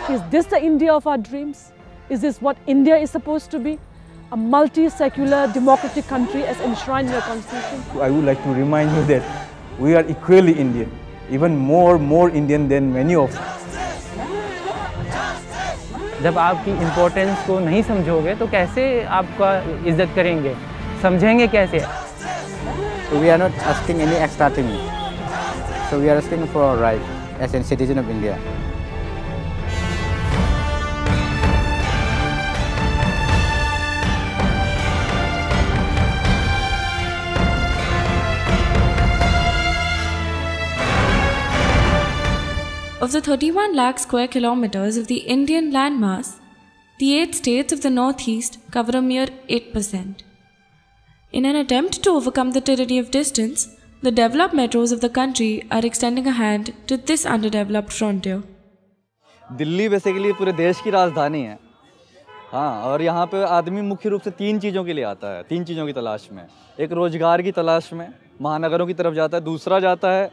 Is this the India of our dreams? Is this what India is supposed to be? A multi-secular democratic country as enshrined in our constitution? I would like to remind you that we are equally Indian, even more Indian than many of us. जब आपकी importance को नहीं समझोगे तो कैसे आपका इज्जत करेंगे, समझेंगे कैसे? We are not asking any extra thing. So we are asking for our right as a citizen of India. Of the 31 lakh square kilometers of the Indian landmass, the 8 states of the Northeast cover a mere 8%. In an attempt to overcome the tyranny of distance, the developed metros of the country are extending a hand to this underdeveloped frontier. Delhi basically पूरे देश की राजधानी है। हाँ, और यहाँ पे आदमी मुख्य रूप से 3 चीज़ों के लिए आता है, 3 चीज़ों की तलाश में। एक रोजगार की तलाश में महानगरों की तरफ जाता है, दूसरा जाता है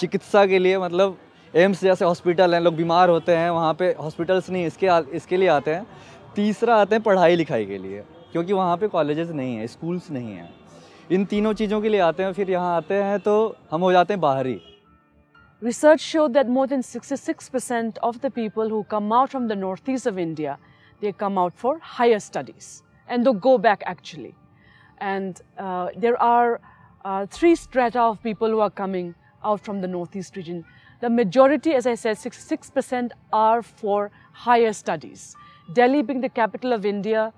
चिकित्सा के लिए, मतलब एम्स जैसे हॉस्पिटल हैं, लोग बीमार होते हैं वहाँ पे हॉस्पिटल्स नहीं इसके लिए आते हैं। तीसरा आते हैं पढ़ाई लिखाई के लिए, क्योंकि वहाँ पे कॉलेजेस नहीं हैं, स्कूल्स नहीं हैं। इन तीनों चीज़ों के लिए आते हैं, फिर यहाँ आते हैं तो हम हो जाते हैं बाहरी। Research showed that more than 66% of the people who come out from the northeast of India, they come out for higher studies and they go back actually. And there are 3 strata of people who are coming out from the northeast region. The majority, as I said, 66% are for higher studies. Delhi being the capital of India,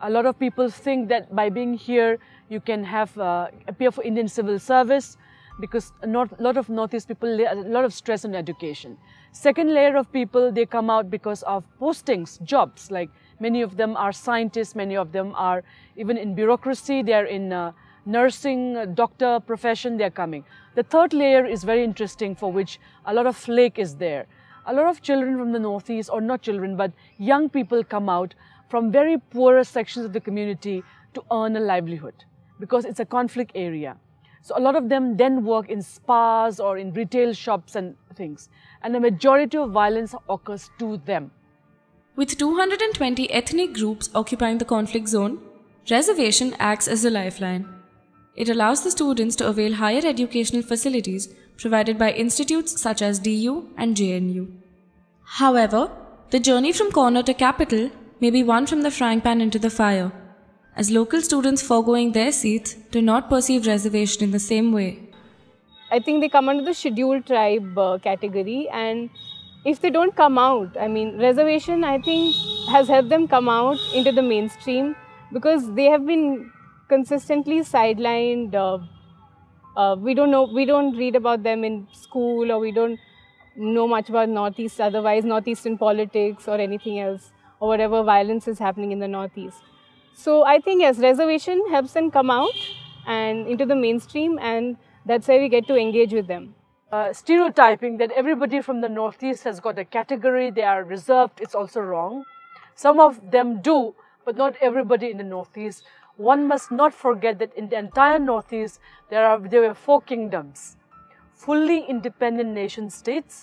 a lot of people think that by being here, you can have appear for Indian civil service, because a lot of Northeast people lay a lot of stress on education. Second layer of people, they come out because of postings, jobs. Like many of them are scientists, many of them are even in bureaucracy, they are in nursing, doctor profession, they are coming. The third layer is very interesting, for which a lot of flake is there. A lot of children from the Northeast, or not children, but young people come out from very poorer sections of the community to earn a livelihood, because it's a conflict area. So a lot of them then work in spas or in retail shops and things. And the majority of violence occurs to them. With 220 ethnic groups occupying the conflict zone, reservation acts as a lifeline. It allows the students to avail higher educational facilities provided by institutes such as DU and JNU. However, the journey from corner to capital may be one from the frying pan into the fire, as local students foregoing their seats do not perceive reservation in the same way. I think they come under the scheduled tribe category, and if they don't come out, I mean, reservation I think has helped them come out into the mainstream, because they have been consistently sidelined. We don't read about them in school, or we don't know much about Northeast, otherwise Northeastern politics or anything else, or whatever violence is happening in the Northeast. So I think yes, reservation helps them come out and into the mainstream, and that's where we get to engage with them. Stereotyping that everybody from the Northeast has got a category, they are reserved, it's also wrong. Some of them do, but not everybody in the Northeast. One must not forget that in the entire Northeast, there were 4 kingdoms, fully independent nation states.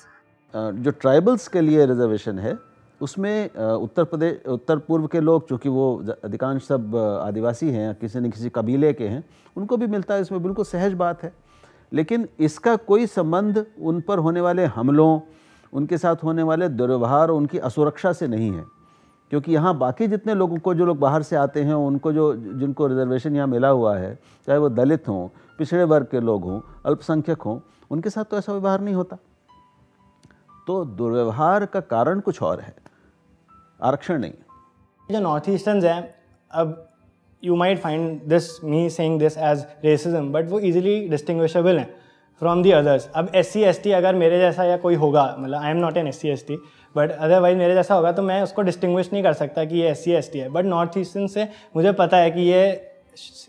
जो tribals के लिए reservation है, उसमें उत्तर पूर्व के लोग, चूँकि वो अधिकांश सब आदिवासी हैं, किसी न किसी कबीले के हैं, उनको भी मिलता है, इसमें बिल्कुल सहज बात है। लेकिन इसका कोई संबंध उन पर होने वाले हमलों, उनके साथ होने वाले दुर्व्यवहार, उनकी असुरक्षा से नहीं है। क्योंकि यहाँ बाकी जितने लोगों को, जो लोग बाहर से आते हैं, उनको जिनको रिजर्वेशन यहाँ मिला हुआ है, चाहे वो दलित हों, पिछड़े वर्ग के लोग हों, अल्पसंख्यक हों, उनके साथ तो ऐसा व्यवहार नहीं होता। तो दुर्व्यवहार का कारण कुछ और है, आरक्षण नहीं। जो नॉर्थ ईस्टर्न्स हैं, अब you might find this me saying this as racism, but वो इजीली डिस्टिंग्विशेबल हैं फ्रॉम दी अदर्स। अब SC ST अगर मेरे जैसा या कोई होगा, मतलब I am not an SC ST, but otherwise मेरे जैसा होगा तो मैं उसको डिस्टिंग्विश नहीं कर सकता कि ये SC ST है। बट नॉर्थ ईस्टर्न से मुझे पता है कि ये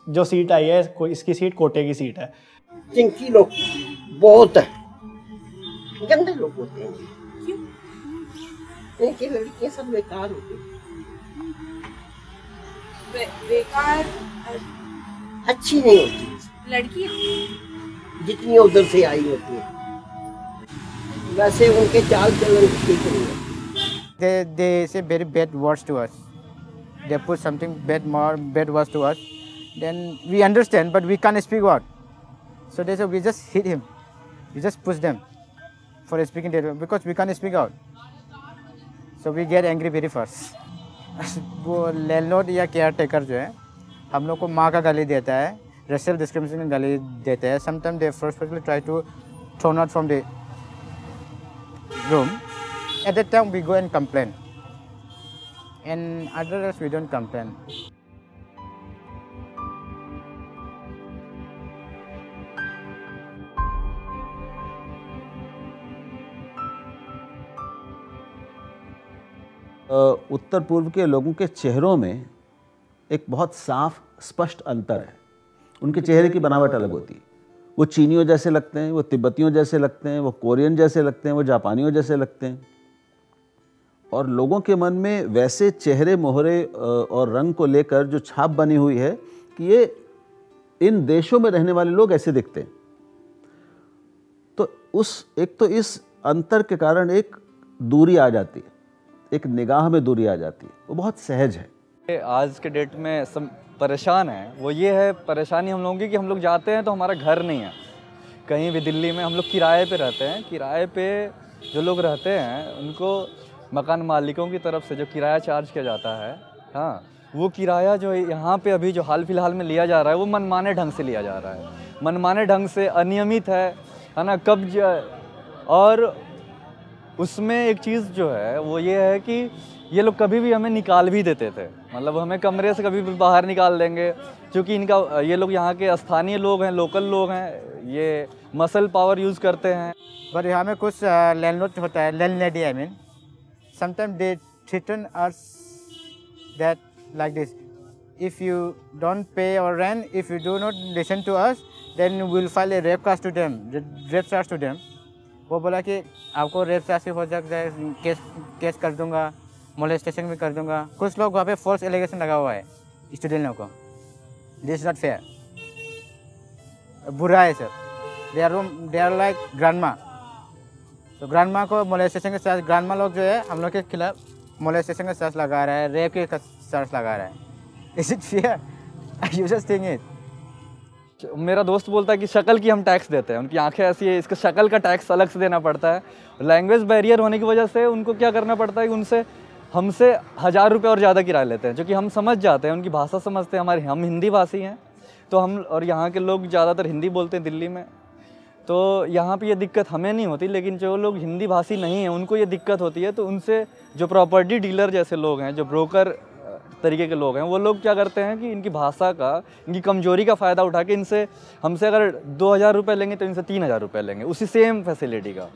जो सीट आई है, इसकी सीट कोटे की सीट है। चिंकी लोग बहुत है, गंदे लोग होते हैं। क्यों? इनकी लड़कियां सब बेकार होती हैं। बेकार अच्छी नहीं होती लड़की, जितनी उधर से आई होती है, वैसे उनके चाल चलन ठीक नहीं है। They say very bad words to us. They put something bad words to us. Then we understand, but we can't speak out. So they say we just hit him. We just push them for speaking that because we can't speak out. So we get angry very fast. वो landlord या care taker जो है हम लोग को माँ का गाली देता है, रेशियल डिस्क्रिमिनेशन का गाली देता है. Sometimes they forcefully try to throw out from the room. At that time we go and complain. And otherwise we don't complain. उत्तर पूर्व के लोगों के चेहरों में एक बहुत साफ स्पष्ट अंतर है. उनके चेहरे की बनावट अलग होती है. वो चीनियों जैसे लगते हैं, वो तिब्बतियों जैसे लगते हैं, वो कोरियन जैसे लगते हैं, वो जापानियों जैसे लगते हैं. और लोगों के मन में वैसे चेहरे मोहरे और रंग को लेकर जो छाप बनी हुई है कि ये इन देशों में रहने वाले लोग ऐसे दिखते हैं. तो इस अंतर के कारण एक दूरी आ जाती है, एक निगाह में दूरी आ जाती है. वो बहुत सहज है. आज के डेट में सब परेशान है. वो ये है परेशानी हम लोगों की कि हम लोग जाते हैं तो हमारा घर नहीं है. कहीं भी दिल्ली में हम लोग किराए पे रहते हैं. किराए पे जो लोग रहते हैं उनको मकान मालिकों की तरफ से जो किराया चार्ज किया जाता है, हाँ, वो किराया जो यहाँ पे अभी जो हाल फिलहाल में लिया जा रहा है वो मनमाने ढंग से लिया जा रहा है. मनमाने ढंग से, अनियमित है ना, कब्ज. और उसमें एक चीज़ जो है वो ये है कि ये लोग कभी भी हमें निकाल भी देते थे. मतलब हमें कमरे से कभी भी बाहर निकाल देंगे, क्योंकि ये लोग यहाँ के स्थानीय लोग हैं, लोकल लोग हैं, ये मसल पावर यूज़ करते हैं. पर यहाँ में कुछ लैंडलॉर्ड होता है, landlady I mean, sometimes they threaten us that like this, if you don't pay our rent, if you do not listen to us, then we'll file a rape case to them, rape charge to them. वो बोला कि आपको rape charge हो सकता है, case कर दूंगा, molestation भी कर दूंगा. कुछ लोग वहाँ पे फोर्स एलिगेशन लगा हुआ है स्टूडेंट लोगों को. दिस इज नॉट फेयर, बुरा है sir. They are like grandma. तो ग्रैंडमा को मोलेस्टेशन के साथ ग्रैंडमा लोग जो है हम लोग के खिलाफ मोलेस्टेशन का चार्ज लगा रहा है, रेप के चार्ज लगा रहा है. Is it fair? You just think it. मेरा दोस्त बोलता है कि शक्ल की हम टैक्स देते हैं. उनकी आंखें ऐसी है, इसका शक्ल का टैक्स अलग से देना पड़ता है. लैंग्वेज बैरियर होने की वजह से उनको क्या करना पड़ता है कि हमसे 1000 रुपये और ज़्यादा किराया लेते हैं, जो कि हम समझ जाते हैं, उनकी भाषा समझते हैं. हम हिंदी भाषी हैं तो और यहाँ के लोग ज़्यादातर हिंदी बोलते हैं दिल्ली में, तो यहाँ पे ये दिक्कत हमें नहीं होती. लेकिन जो लोग हिंदी भाषी नहीं हैं उनको ये दिक्कत होती है. तो उनसे जो प्रॉपर्टी डीलर जैसे लोग हैं, जो ब्रोकर तरीके के लोग हैं, वो लोग क्या करते हैं कि इनकी भाषा का, इनकी कमजोरी का फ़ायदा उठा के हमसे अगर 2000 रुपये लेंगे तो इनसे 3000 रुपये लेंगे उसी सेम फैसिलिटी का.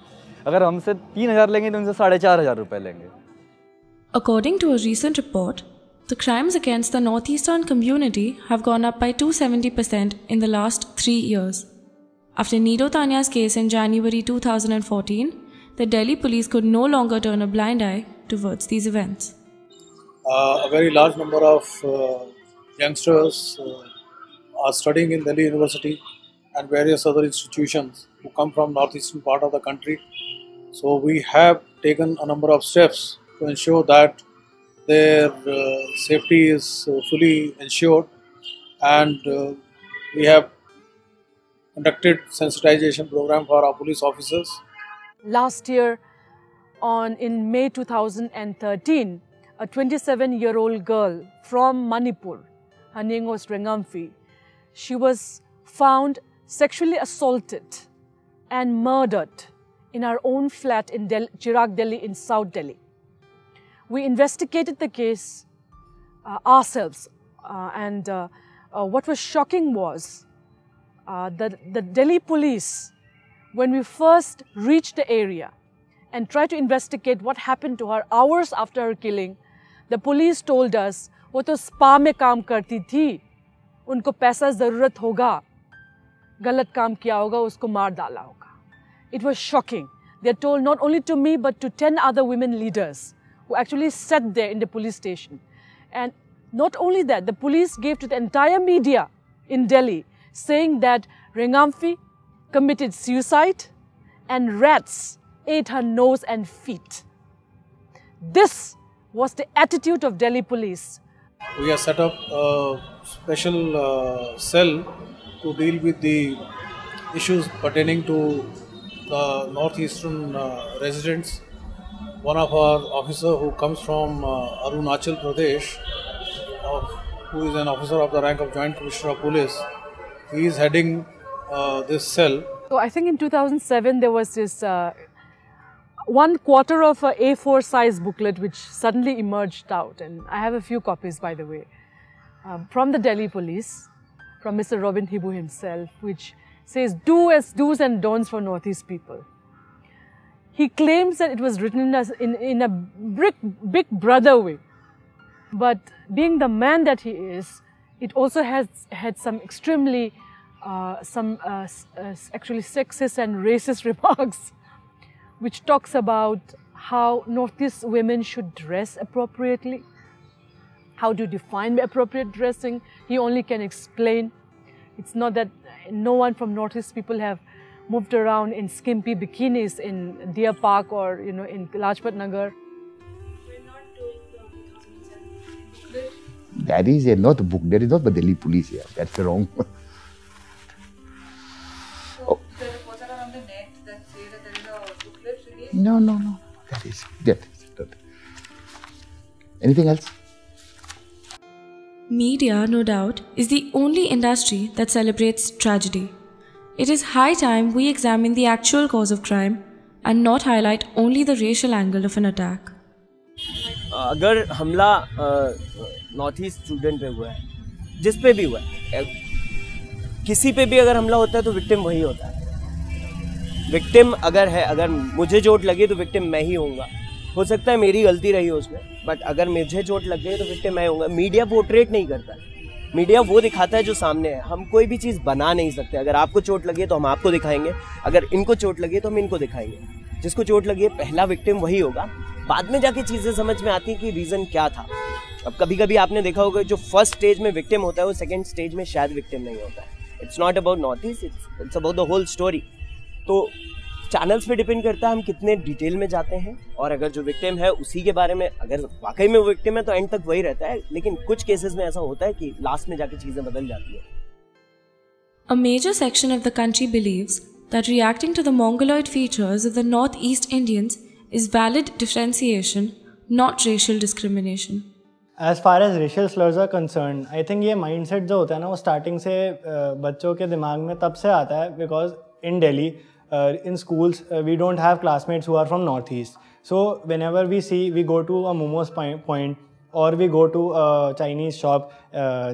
अगर हमसे 3000 लेंगे तो इनसे 4500 रुपये लेंगे. According to a recent report, the crimes against the northeastern community have gone up by 270% in the last 3 years. After Nido Tanya's case in January 2014, the Delhi police could no longer turn a blind eye towards these events. A very large number of youngsters are studying in Delhi University and various other institutions who come from northeastern part of the country. So we have taken a number of steps to ensure that their safety is fully ensured, and we have conducted sensitization program for our police officers. Last year, in May 2013, a 27-year-old girl from Manipur, her name was Rengamfi, she was found sexually assaulted and murdered in her own flat in Chirag, Delhi, in South Delhi. We investigated the case ourselves, and what was shocking was the Delhi police, when we first reached the area and tried to investigate what happened to her hours after her killing, the police told us, वो तो spa में काम करती थी, उनको पैसा ज़रूरत होगा, गलत काम किया होगा, उसको मार डाला होगा. It was shocking. They told not only to me but to 10 other women leaders who actually sat there in the police station. And not only that, the police gave to the entire media in Delhi saying that Rengamfi committed suicide and rats ate her nose and feet. This was the attitude of Delhi police. We have set up a special cell to deal with the issues pertaining to the northeastern residents. One of our officer who comes from Arunachal Pradesh, who is an officer of the rank of Joint Commissioner of Police, he is heading this cell. So I think in 2007 there was this 1/4 of a A4 size booklet which suddenly emerged out, and I have a few copies, by the way, from the Delhi police, from Mr. Robin Hibu himself, which says do's and don'ts for Northeast people. He claims that it was written in a big brother way, but being the man that he is, it also has had some extremely actually sexist and racist remarks, which talks about how Northeast women should dress appropriately. How to define appropriate dressing, he only can explain. It's not that no one from Northeast people have moved around in skimpy bikinis in Deer Park or in Lajpat Nagar. That is not a book. That is not the Delhi police here. That's the wrong one. No. That is. Anything else? Media, no doubt, is the only industry that celebrates tragedy. It is high time we examine the actual cause of crime and not highlight only the racial angle of an attack. अगर हमला north east student पे हुआ है, जिस पे भी हुआ है, किसी पे भी अगर हमला होता है तो विक्टिम वही होता है. विक्टिम अगर मुझे चोट लगी तो विक्टिम मैं ही होऊंगा. हो सकता है मेरी गलती रही हो उसमें, बट अगर मुझे चोट लग गई तो विक्टिम मैं होऊंगा. मीडिया पोर्ट्रेट नहीं करता है, मीडिया वो दिखाता है जो सामने है. हम कोई भी चीज़ बना नहीं सकते. अगर आपको चोट लगी है तो हम आपको दिखाएंगे, अगर इनको चोट लगी है तो हम इनको दिखाएंगे. जिसको चोट लगी है पहला विक्टिम वही होगा. बाद में जाके चीज़ें समझ में आती है कि रीज़न क्या था. अब कभी कभी आपने देखा होगा जो फर्स्ट स्टेज में विक्टिम होता है वो सेकंड स्टेज में शायद विक्टिम नहीं होता है. It's not about north east, it's about the whole story. तो चैनल्स पे डिपेंड करता है हम कितने डिटेल में जाते हैं, और अगर जो विक्टिम है उसी के बारे में अगर वाकई में वो विक्टिम है तो एंड तक वही रहता है. लेकिन कुछ केसेस में ऐसा होता है कि लास्ट में जाके चीज़ें बदल जाती है. A major section of the country believes that reacting to the Mongoloid features of the Northeast Indians is valid differentiation, not racial discrimination. As far as racial slurs are concerned, I think ये mindset जो होता है ना वो starting से बच्चों के दिमाग में तब से आता है, because in Delhi, in schools, we don't have classmates who are from Northeast. So whenever we go to a momos point or we go to a Chinese shop,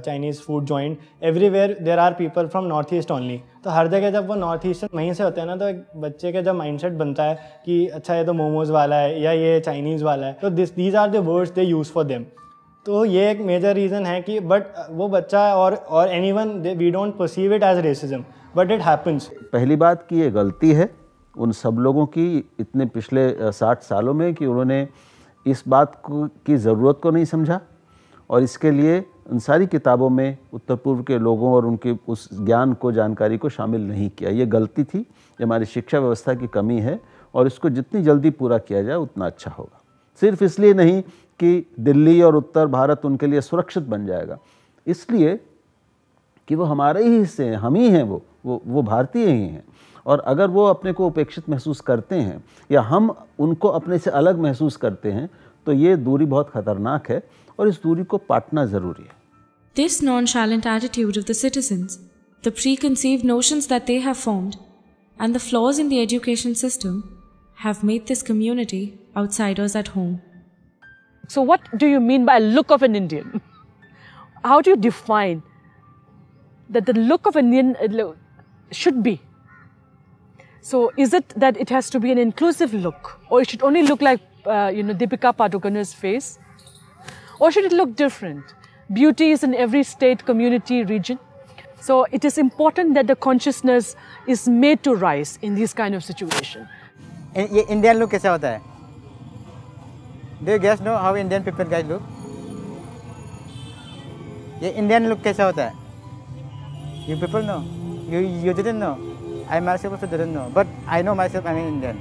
Chinese food joint, everywhere there are people from Northeast only. तो हर जगह जब वो north eastern वहीं से होते हैं ना, तो एक बच्चे का जब माइंडसेट बनता है कि अच्छा ये तो मोमोज वाला है या ये चाइनीज़ वाला है, तो these are the words they use for them. तो ये एक मेजर रीज़न है कि बट वो बच्चा और anyone we don't perceive it as racism, but it happens. पहली बात कि ये गलती है उन सब लोगों की इतने पिछले 60 सालों में कि उन्होंने इस बात की ज़रूरत को नहीं समझा, और इसके लिए उन सारी किताबों में उत्तर पूर्व के लोगों और उनके उस ज्ञान को, जानकारी को शामिल नहीं किया. ये गलती थी, ये हमारी शिक्षा व्यवस्था की कमी है, और इसको जितनी जल्दी पूरा किया जाए उतना अच्छा होगा. सिर्फ इसलिए नहीं कि दिल्ली और उत्तर भारत उनके लिए सुरक्षित बन जाएगा, इसलिए कि वो हमारे ही हिस्से हैं, हम ही हैं, वो भारतीय ही हैं. और अगर वो अपने को उपेक्षित महसूस करते हैं या हम उनको अपने से अलग महसूस करते हैं तो ये दूरी बहुत खतरनाक है, और इस दूरी को पाटना ज़रूरी है. This nonchalant attitude of the citizens, the preconceived notions that they have formed, and the flaws in the education system have made this community outsiders at home. So what do you mean by look of an Indian? How do you define that the look of an Indian should be? So is it that it has to be an inclusive look, or it should only look like Deepika Padukone's face, or should it look different? Beauty is in every state, community, region. So it is important that the consciousness is made to rise in this kind of situation. ये Indian look कैसा होता है? Do you guys know how Indian people guys look? ये Indian look कैसा होता है? You people know? You didn't know? I myself also didn't know, but I know myself I'm an Indian.